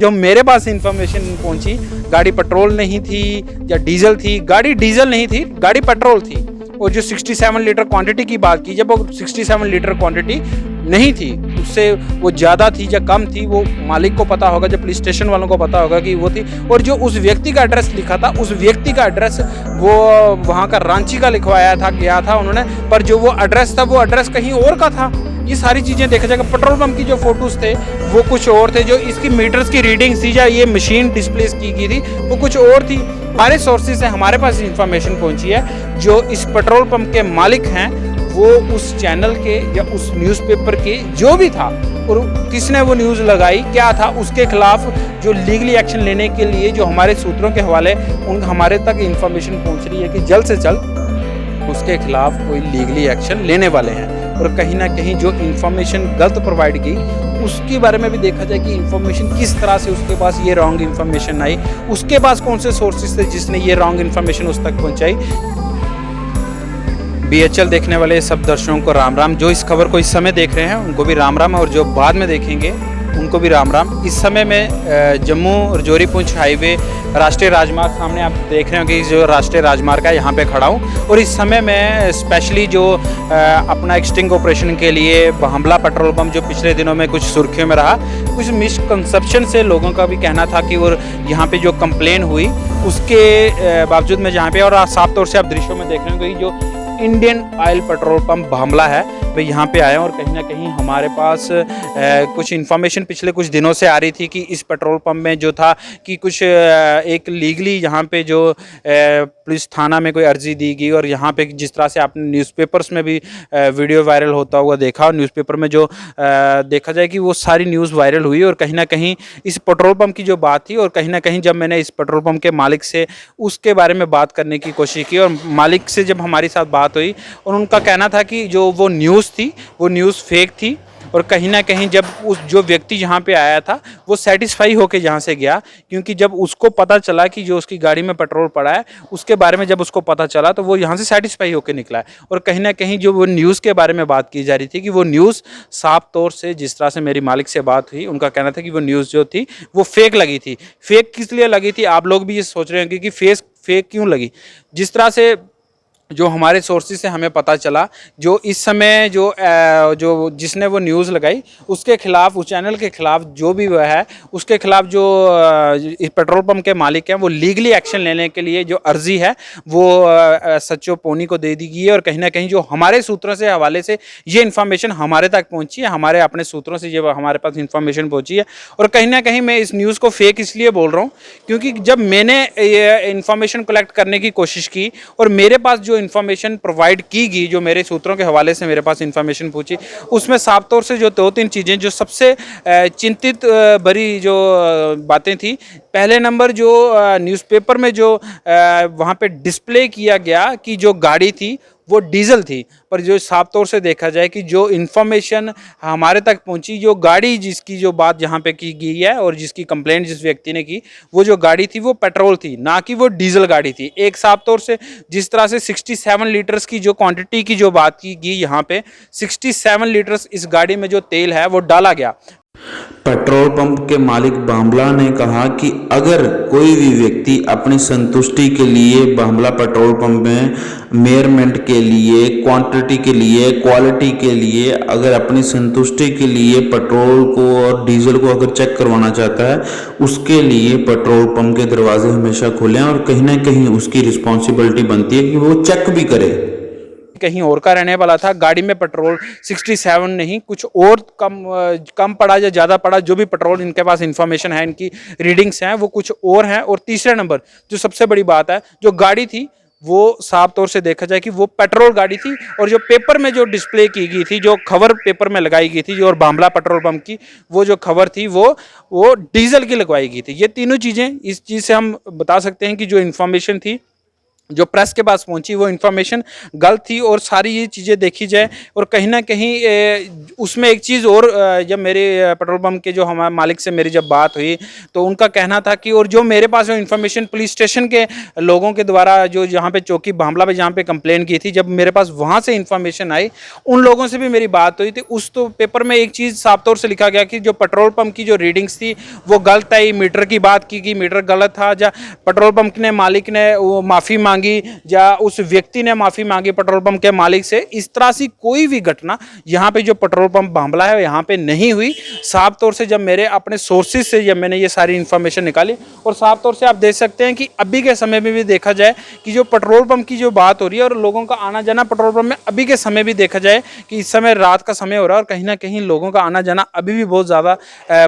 जो मेरे पास इंफॉर्मेशन पहुंची, गाड़ी पेट्रोल नहीं थी या डीजल थी। गाड़ी डीजल नहीं थी, गाड़ी पेट्रोल थी। और जो 67 लीटर क्वांटिटी की बात की, जब वो 67 लीटर क्वांटिटी नहीं थी, उससे वो ज़्यादा थी या कम थी, वो मालिक को पता होगा, जब पुलिस स्टेशन वालों को पता होगा कि वो थी। और जो उस व्यक्ति का एड्रेस लिखा था, उस व्यक्ति का एड्रेस वो वहाँ का रांची का लिखवाया था, गया था उन्होंने, पर जो वो एड्रेस था वो एड्रेस कहीं और का था। ये सारी चीज़ें देखा जाएगा। पेट्रोल पंप की जो फोटोज़ थे वो कुछ और थे, जो इसकी मीटर्स की रीडिंग्स थी या ये मशीन डिस्प्लेस की गई थी वो कुछ और थी। हमारे सोर्सेज से हमारे पास इंफॉर्मेशन पहुंची है, जो इस पेट्रोल पंप के मालिक हैं वो उस चैनल के या उस न्यूज़पेपर के जो भी था, और किसने वो न्यूज़ लगाई, क्या था, उसके खिलाफ जो लीगली एक्शन लेने के लिए जो हमारे सूत्रों के हवाले उन हमारे तक इंफॉर्मेशन पहुंच रही है कि जल्द से जल्द उसके खिलाफ कोई लीगली एक्शन लेने वाले हैं। और कहीं ना कहीं जो इन्फॉर्मेशन गलत प्रोवाइड की, उसके बारे में भी देखा जाए कि इन्फॉर्मेशन किस तरह से उसके पास ये रॉन्ग इन्फॉर्मेशन आई, उसके पास कौन से सोर्सेज थे जिसने ये रॉन्ग इन्फॉर्मेशन उस तक पहुंचाई। BHL देखने वाले सब दर्शकों को राम राम। जो इस खबर को इस समय देख रहे हैं उनको भी राम राम, और जो बाद में देखेंगे उनको भी राम राम। इस समय में जम्मू रजौरी पुंछ हाईवे राष्ट्रीय राजमार्ग सामने आप देख रहे हो कि जो राष्ट्रीय राजमार्ग है यहाँ पे खड़ा हूँ। और इस समय में स्पेशली जो अपना एक्सटिंग ऑपरेशन के लिए भांबला पेट्रोल पंप जो पिछले दिनों में कुछ सुर्खियों में रहा, कुछ मिसकंसेप्शन से लोगों का भी कहना था कि और यहाँ पे जो कंप्लेन हुई उसके बावजूद में जहाँ पे, और साफ तौर से आप दृश्यों में देख रहे हो कि जो Indian oil petrol pump Bhambla है वे यहाँ पे आए हैं। और कहीं ना कहीं हमारे पास कुछ इन्फॉर्मेशन पिछले कुछ दिनों से आ रही थी कि इस पेट्रोल पंप में जो था कि कुछ एक लीगली यहाँ पे जो पुलिस थाना में कोई अर्जी दी गई, और यहाँ पे जिस तरह से आपने न्यूज़पेपर्स में भी वीडियो वायरल होता हुआ देखा, और न्यूज़पेपर में जो देखा जाए कि वो सारी न्यूज़ वायरल हुई। और कहीं ना कहीं इस पेट्रोल पंप की जो बात थी, और कहीं ना कहीं जब मैंने इस पेट्रोल पंप के मालिक से उसके बारे में बात करने की कोशिश की, और मालिक से जब हमारी साथ बात हुई, और उनका कहना था कि जो वो न्यूज़ थी वो न्यूज़ फेक थी। और कहीं ना कहीं जब उस जो व्यक्ति यहाँ पे आया था वो सेटिस्फाई होके यहाँ से गया, क्योंकि जब उसको पता चला कि जो उसकी गाड़ी में पेट्रोल पड़ा है उसके बारे में जब उसको पता चला तो वो यहाँ से सेटिस्फाई होके निकला है। और कहीं ना कहीं जो वो न्यूज़ के बारे में बात की जा रही थी कि वो न्यूज़ साफ तौर से, जिस तरह से मेरी मालिक से बात हुई, उनका कहना था कि वो न्यूज़ जो थी वो फेक लगी थी। फेक किस लिए लगी थी आप लोग भी ये सोच रहे होंगे कि फेक क्यों लगी। जिस तरह से जो हमारे सोर्सेज से हमें पता चला, जो इस समय जो जिसने वो न्यूज़ लगाई उसके खिलाफ, उस चैनल के खिलाफ जो भी वह है, उसके खिलाफ जो इस पेट्रोल पंप के मालिक हैं वो लीगली एक्शन लेने के लिए जो अर्जी है वो सच्चो पोनी को दे दी गई है। और कहीं ना कहीं जो हमारे सूत्रों से हवाले से ये इन्फॉर्मेशन हमारे तक पहुंची है, हमारे अपने सूत्रों से ये हमारे पास इन्फॉर्मेशन पहुंची है। और कहीं ना कहीं मैं इस न्यूज़ को फेक इसलिए बोल रहा हूँ क्योंकि जब मैंने ये इन्फॉर्मेशन कलेक्ट करने की कोशिश की और मेरे पास जो इन्फॉर्मेशन प्रोवाइड की गई, जो मेरे सूत्रों के हवाले से मेरे पास इन्फॉर्मेशन पूछी, उसमें साफ तौर से जो 2-3 चीज़ें जो सबसे चिंतित भरी जो बातें थी। पहले नंबर जो न्यूज़पेपर में जो वहाँ पे डिस्प्ले किया गया कि जो गाड़ी थी वो डीजल थी, पर जो साफ तौर से देखा जाए कि जो इन्फॉर्मेशन हमारे तक पहुंची, जो गाड़ी जिसकी जो बात यहाँ पे की गई है और जिसकी कंप्लेंट जिस व्यक्ति ने की, वो जो गाड़ी थी वो पेट्रोल थी, ना कि वो डीजल गाड़ी थी। एक साफ तौर से जिस तरह से 67 लीटर्स की जो क्वांटिटी की जो बात की गई, यहाँ पे 67 लीटर्स इस गाड़ी में जो तेल है वो डाला गया। पेट्रोल पंप के मालिक बांबला ने कहा कि अगर कोई भी व्यक्ति अपनी संतुष्टि के लिए बांबला पेट्रोल पंप में मेयरमेंट के लिए, क्वांटिटी के लिए, क्वालिटी के लिए, अगर अपनी संतुष्टि के लिए पेट्रोल को और डीजल को अगर चेक करवाना चाहता है, उसके लिए पेट्रोल पंप के दरवाजे हमेशा खुले हैं और कहीं ना कहीं उसकी रिस्पॉन्सिबिलिटी बनती है कि वो चेक भी करे। कहीं और का रहने वाला था, गाड़ी में पेट्रोल 67 नहीं, कुछ और कम पड़ा या ज़्यादा पड़ा, जो भी पेट्रोल इनके पास इंफॉर्मेशन है, इनकी रीडिंग्स हैं वो कुछ और हैं। और तीसरे नंबर जो सबसे बड़ी बात है, जो गाड़ी थी वो साफ तौर से देखा जाए कि वो पेट्रोल गाड़ी थी, और जो पेपर में जो डिस्प्ले की गई थी, जो खबर पेपर में लगाई गई थी, जो और बांबला पेट्रोल पंप की वो जो खबर थी वो डीजल की लगवाई गई थी। ये तीनों चीज़ें, इस चीज़ से हम बता सकते हैं कि जो इन्फॉर्मेशन थी जो प्रेस के पास पहुंची वो इन्फॉर्मेशन गलत थी। और सारी ये चीज़ें देखी जाए और कहीं ना कहीं उसमें एक चीज़ और, जब मेरे पेट्रोल पंप के जो हमारे मालिक से मेरी जब बात हुई तो उनका कहना था कि और जो मेरे पास जो इन्फॉर्मेशन पुलिस स्टेशन के लोगों के द्वारा जो जहाँ पे चौकी भांबला पे जहाँ पे कंप्लेन की थी, जब मेरे पास वहाँ से इन्फॉर्मेशन आई, उन लोगों से भी मेरी बात हुई थी। उस तो पेपर में एक चीज़ साफ तौर से लिखा गया कि जो पेट्रोल पंप की जो रीडिंग्स थी वो गलत आई, मीटर की बात की कि मीटर गलत था, या पेट्रोल पंप ने मालिक ने वो माफ़ी मांगी या उस व्यक्ति ने माफी मांगी पेट्रोल पंप के मालिक से। इस तरह से कोई भी घटना यहाँ पे जो पेट्रोल पंप भांबला है यहाँ पे नहीं हुई। साफ तौर से जब मेरे अपने सोर्सेज से जब मैंने ये सारी इन्फॉर्मेशन निकाली, और साफ तौर से आप देख सकते हैं कि अभी के समय में भी देखा जाए कि जो पेट्रोल पंप की जो बात हो रही है और लोगों का आना जाना पेट्रोल पंप में अभी के समय भी देखा जाए कि इस समय रात का समय हो रहा है और कहीं ना कहीं लोगों का आना जाना अभी भी बहुत ज़्यादा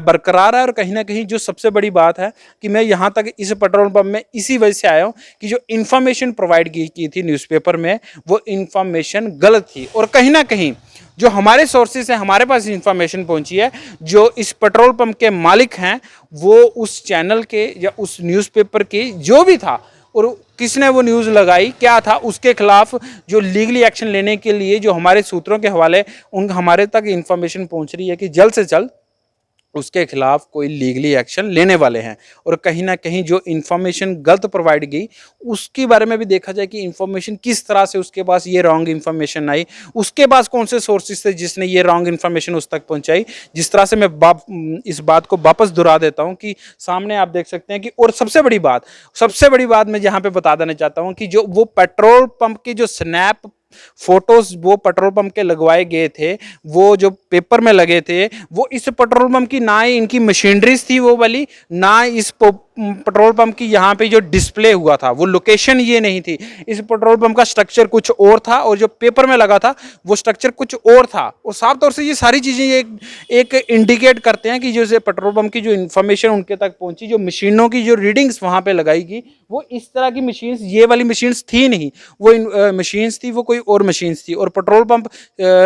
बरकरार है। और कहीं ना कहीं जो सबसे बड़ी बात है कि मैं यहाँ तक इस पेट्रोल पंप में इसी वजह से आया हूँ कि जो इन्फॉर्मेशन प्रोवाइड की थी न्यूज़पेपर में वो इन्फॉर्मेशन गलत थी। और कहीं ना कहीं जो हमारे सोर्सेज से हमारे पास इन्फॉर्मेशन पहुंची है, जो इस पेट्रोल पंप के मालिक हैं वो उस चैनल के या उस न्यूज़पेपर के जो भी था और किसने वो न्यूज़ लगाई क्या था, उसके खिलाफ जो लीगली एक्शन लेने के लिए जो हमारे सूत्रों के हवाले उन हमारे तक इन्फॉर्मेशन पहुंच रही है कि जल्द से जल्द उसके खिलाफ कोई लीगली एक्शन लेने वाले हैं। और कहीं ना कहीं जो इन्फॉर्मेशन गलत प्रोवाइड की उसके बारे में भी देखा जाए कि इन्फॉर्मेशन किस तरह से उसके पास ये रॉन्ग इन्फॉर्मेशन आई, उसके पास कौन से सोर्सेज थे जिसने ये रॉन्ग इन्फॉर्मेशन उस तक पहुंचाई। जिस तरह से मैं इस बात को वापस दोहरा देता हूं कि सामने आप देख सकते हैं कि, और सबसे बड़ी बात मैं यहाँ पे बता देना चाहता हूँ कि जो वो पेट्रोल पंप की जो स्नैप फोटोज वो पेट्रोल पंप के लगवाए गए थे, वो जो पेपर में लगे थे, वो इस पेट्रोल पंप की ना ही इनकी मशीनरीज थी वो वाली, ना इस पेट्रोल पंप की यहाँ पे जो डिस्प्ले हुआ था वो लोकेशन ये नहीं थी। इस पेट्रोल पंप का स्ट्रक्चर कुछ और था और जो पेपर में लगा था वो स्ट्रक्चर कुछ और था। और साफ तौर से ये सारी चीज़ें एक इंडिकेट करते हैं कि जो पेट्रोल पंप की जो इन्फॉर्मेशन उनके तक पहुंची, जो मशीनों की जो रीडिंग्स वहाँ पे लगाई गई वो इस तरह की मशीन्स, ये वाली मशीन्स थी नहीं, वो मशीन्स थी वो कोई और मशीन्स थी। और पेट्रोल पंप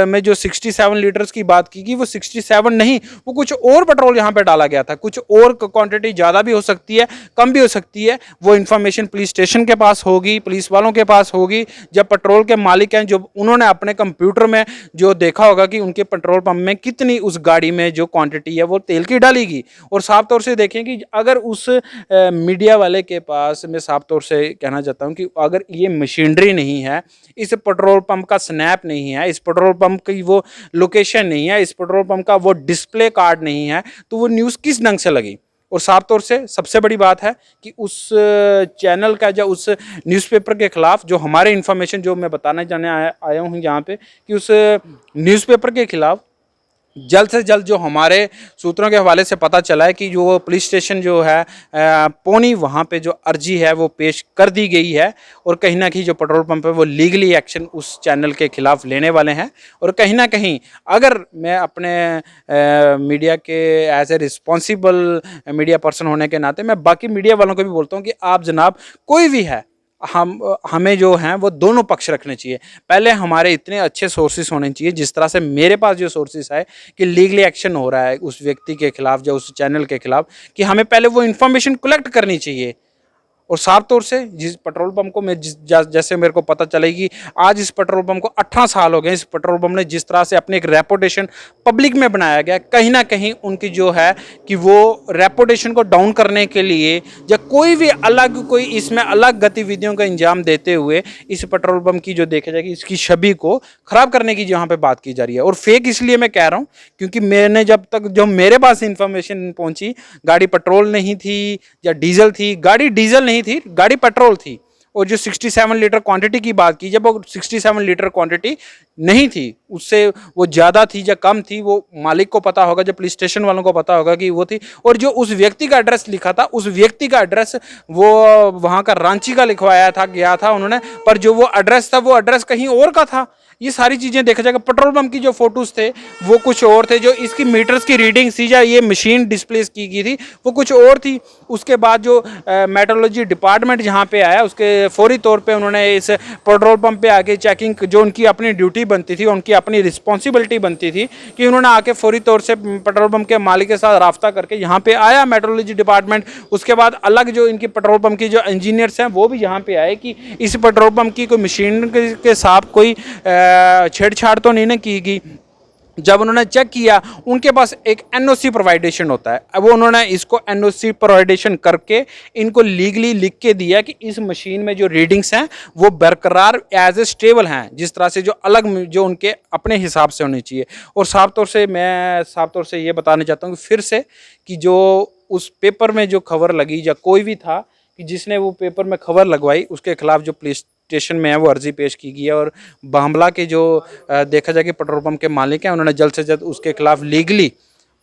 में जो 67 लीटर्स की बात की गई वो 67 नहीं, वो कुछ और पेट्रोल यहाँ पे डाला गया था, कुछ और क्वांटिटी ज़्यादा भी हो सकती है कम भी हो सकती है। वो इन्फॉर्मेशन पुलिस स्टेशन के पास होगी, पुलिस वालों के पास होगी, जब पेट्रोल के मालिक हैं जो उन्होंने अपने कंप्यूटर में जो देखा होगा कि उनके पेट्रोल पंप में कितनी उस गाड़ी में जो क्वांटिटी है वो तेल की डालेगी। और साफ तौर से देखें कि अगर उस मीडिया वाले के पास, मैं साफ तौर से कहना चाहता हूं कि अगर ये मशीनरी नहीं है, इस पेट्रोल पंप का स्नैप नहीं है, इस पेट्रोल पंप की वो लोकेशन नहीं है, इस पेट्रोल पंप का वो डिस्प्ले कार्ड नहीं है, तो वो न्यूज़ किस ढंग से लगी। और साफ तौर से सबसे बड़ी बात है कि उस चैनल का या उस न्यूज़पेपर के खिलाफ जो हमारे इन्फॉर्मेशन जो मैं बताना जाने आया हूँ यहाँ पे कि उस न्यूज़पेपर के खिलाफ जल्द से जल्द जो हमारे सूत्रों के हवाले से पता चला है कि जो पुलिस स्टेशन जो है पौनी, वहाँ पे जो अर्जी है वो पेश कर दी गई है। और कहीं ना कहीं जो पेट्रोल पंप है वो लीगली एक्शन उस चैनल के खिलाफ लेने वाले हैं। और कहीं ना कहीं अगर मैं अपने मीडिया के as a responsible media person होने के नाते मैं बाकी मीडिया वालों को भी बोलता हूँ कि आप जनाब कोई भी है, हमें जो हैं वो दोनों पक्ष रखने चाहिए। पहले हमारे इतने अच्छे सोर्सेज होने चाहिए, जिस तरह से मेरे पास जो सोर्सेज है कि लीगली एक्शन हो रहा है उस व्यक्ति के खिलाफ या उस चैनल के खिलाफ, कि हमें पहले वो इन्फॉर्मेशन कलेक्ट करनी चाहिए। और साफ तौर से जिस पेट्रोल पंप को मैं जैसे मेरे को पता चलेगी, आज इस पेट्रोल पंप को 18 साल हो गए, इस पेट्रोल पंप ने जिस तरह से अपने एक रेपुटेशन पब्लिक में बनाया गया, कहीं ना कहीं उनकी जो है कि वो रेपुटेशन को डाउन करने के लिए या कोई भी कोई इसमें अलग गतिविधियों का इंजाम देते हुए इस पेट्रोल पंप की जो देखा जाएगी इसकी छवि को खराब करने की यहाँ पे बात की जा रही है। और फेक इसलिए मैं कह रहा हूँ क्योंकि मैंने जो मेरे पास इंफॉर्मेशन पहुंची, गाड़ी पेट्रोल नहीं थी या डीजल थी, गाड़ी डीजल नहीं थी, गाड़ी पेट्रोल थी। और जो 67 लीटर क्वांटिटी की बात की, जब वो 67 लीटर क्वांटिटी नहीं थी, उससे वो ज़्यादा थी या कम थी, वो मालिक को पता होगा, जब पुलिस स्टेशन वालों को पता होगा कि वो थी। और जो उस व्यक्ति का एड्रेस लिखा था, उस व्यक्ति का एड्रेस वो वहाँ का रांची का लिखवाया था, गया था उन्होंने, पर जो वो एड्रेस था वो एड्रेस कहीं और का था। ये सारी चीज़ें देखा जाएगा। पेट्रोल पंप की जो फोटोज़ थे वो कुछ और थे, जो इसकी मीटर्स की रीडिंग थी या ये मशीन डिस्प्ले की गई थी वो कुछ और थी। उसके बाद जो मेट्रोलॉजी डिपार्टमेंट जहाँ पे आया उसके फौरी तौर पे उन्होंने इस पेट्रोल पंप पे आके चेकिंग, जो उनकी अपनी ड्यूटी बनती थी, उनकी अपनी रिस्पॉन्सिबिलिटी बनती थी कि उन्होंने आके फौरी तौर से पेट्रोल पंप के मालिक के साथ राब्ता करके यहाँ पे आया मेट्रोलॉजी डिपार्टमेंट। उसके बाद अलग जो इनकी पेट्रोल पंप की जो इंजीनियर्स हैं वो भी यहाँ पे आए कि इस पेट्रोल पंप की कोई मशीन के साथ कोई छेड़छाड़ तो नहीं ना की गई। जब उन्होंने चेक किया उनके पास एक एनओसी प्रोवाइडेशन होता है, अब वो उन्होंने इसको एनओसी प्रोवाइडेशन करके इनको लीगली लिख के दिया कि इस मशीन में जो रीडिंग्स हैं वो बरकरार एज ए स्टेबल हैं, जिस तरह से जो अलग जो उनके अपने हिसाब से होनी चाहिए। और साफ तौर से ये बताना चाहता हूँ कि फिर से कि जो उस पेपर में जो खबर लगी या कोई भी था कि जिसने वो पेपर में खबर लगवाई उसके खिलाफ जो पुलिस स्टेशन में है वो अर्जी पेश की गई है। और बामला के जो देखा जाए कि पेट्रोल पंप के मालिक हैं उन्होंने जल्द से जल्द उसके खिलाफ लीगली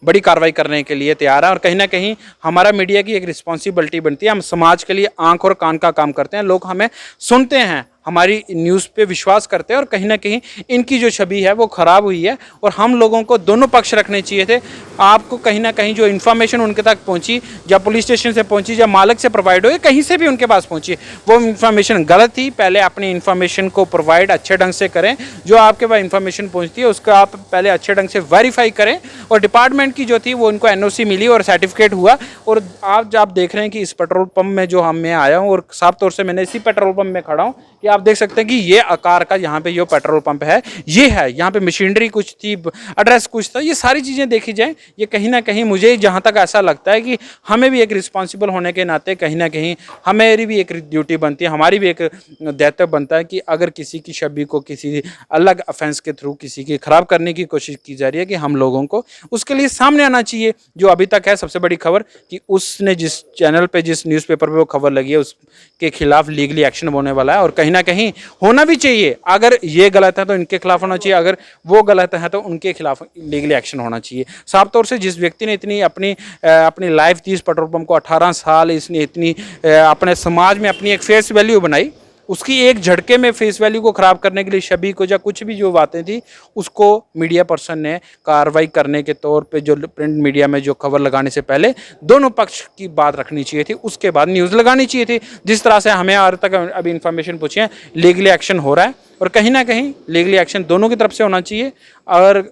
बड़ी कार्रवाई करने के लिए तैयार है। और कहीं ना कहीं हमारा मीडिया की एक रिस्पॉन्सिबिलिटी बनती है, हम समाज के लिए आंख और कान का काम करते हैं, लोग हमें सुनते हैं, हमारी न्यूज़ पे विश्वास करते हैं। और कहीं ना कहीं इनकी जो छवि है वो ख़राब हुई है और हम लोगों को दोनों पक्ष रखने चाहिए थे। आपको कहीं ना कहीं जो इन्फॉर्मेशन उनके तक पहुंची, या पुलिस स्टेशन से पहुंची, या मालिक से प्रोवाइड हो, या कहीं से भी उनके पास पहुंची, वो इन्फॉर्मेशन गलत थी। पहले अपनी इन्फॉर्मेशन को प्रोवाइड अच्छे ढंग से करें, जो आपके पास इन्फॉर्मेशन पहुँचती है उसका आप पहले अच्छे ढंग से वेरीफाई करें। और डिपार्टमेंट की जो थी वो इनको एनओसी मिली और सर्टिफिकेट हुआ। और आज आप देख रहे हैं कि इस पेट्रोल पंप में जो मैं आया हूँ और साफ तौर से मैंने इसी पेट्रोल पंप में खड़ा हूँ कि आप देख सकते हैं कि ये आकार का यहाँ पे जो पेट्रोल पंप है ये है। यहाँ पे मशीनरी कुछ थी, एड्रेस कुछ था, ये सारी चीज़ें देखी जाए, ये कहीं ना कहीं मुझे जहाँ तक ऐसा लगता है कि हमें भी एक रिस्पॉन्सिबल होने के नाते कहीं ना कहीं हमारी भी एक ड्यूटी बनती है, हमारी भी एक दायित्व बनता है कि अगर किसी की छवि को किसी अलग ऑफेंस के थ्रू किसी की खराब करने की कोशिश की जा रही है कि हम लोगों को उसके लिए सामने आना चाहिए। जो अभी तक है सबसे बड़ी खबर कि उसने जिस चैनल पे जिस न्यूज़पेपर पे वो खबर लगी है उसके खिलाफ लीगली एक्शन होने वाला है। और कहीं ना कहीं होना भी चाहिए, अगर ये गलत है तो इनके खिलाफ होना चाहिए, अगर वो गलत है तो उनके खिलाफ लीगली एक्शन होना चाहिए। साफ तौर से जिस व्यक्ति ने इतनी अपनी लाइफ दी इस पेट्रोल पंप को, 18 साल इसने इतनी अपने समाज में अपनी एक फेस वैल्यू बनाई, उसकी एक झटके में फेस वैल्यू को ख़राब करने के लिए छवि को या कुछ भी जो बातें थी उसको मीडिया पर्सन ने कार्रवाई करने के तौर पे जो प्रिंट मीडिया में जो खबर लगाने से पहले दोनों पक्ष की बात रखनी चाहिए थी, उसके बाद न्यूज़ लगानी चाहिए थी। जिस तरह से हमें आज तक अभी इन्फॉर्मेशन पूछी है, लीगली एक्शन हो रहा है और कहीं ना कहीं लीगली एक्शन दोनों की तरफ से होना चाहिए। और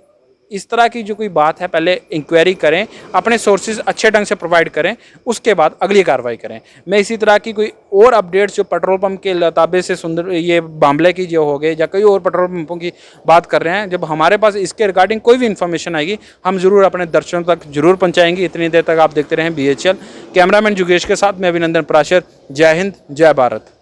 इस तरह की जो कोई बात है पहले इंक्वायरी करें, अपने सोर्सेज अच्छे ढंग से प्रोवाइड करें, उसके बाद अगली कार्रवाई करें। मैं इसी तरह की कोई और अपडेट्स जो पेट्रोल पंप के लताबे से सुंदर ये बामले की जो हो गए या कई और पेट्रोल पंपों की बात कर रहे हैं, जब हमारे पास इसके रिगार्डिंग कोई भी इन्फॉर्मेशन आएगी हम ज़रूर अपने दर्शकों तक जरूर पहुँचाएंगे। इतनी देर तक आप देखते रहें BHL। कैमरामैन जुगेश के साथ मैं अभिनंदन पराशर। जय हिंद, जय भारत।